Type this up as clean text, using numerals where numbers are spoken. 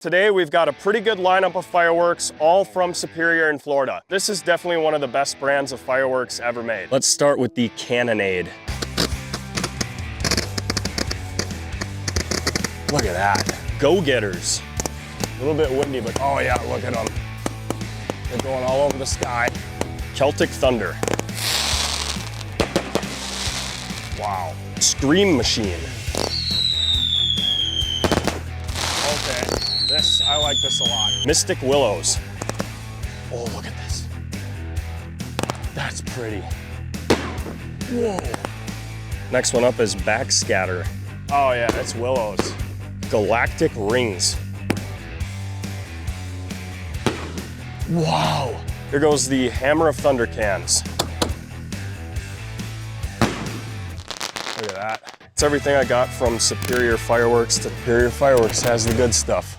Today we've got a pretty good lineup of fireworks, all from Superior in Florida. This is definitely one of the best brands of fireworks ever made. Let's start with the Cannonade. Look at that. Go-getters. A little bit windy, but oh yeah, look at them. They're going all over the sky. Celtic Thunder. Wow. Scream Machine. Okay, I like this a lot. Mystic Willows. Oh, look at this. That's pretty. Whoa. Next one up is Backscatter. Oh yeah, it's Willows. Galactic Rings. Wow. Here goes the Hammer of Thunder cans. Look at that. It's everything I got from Superior Fireworks. Superior Fireworks has the good stuff.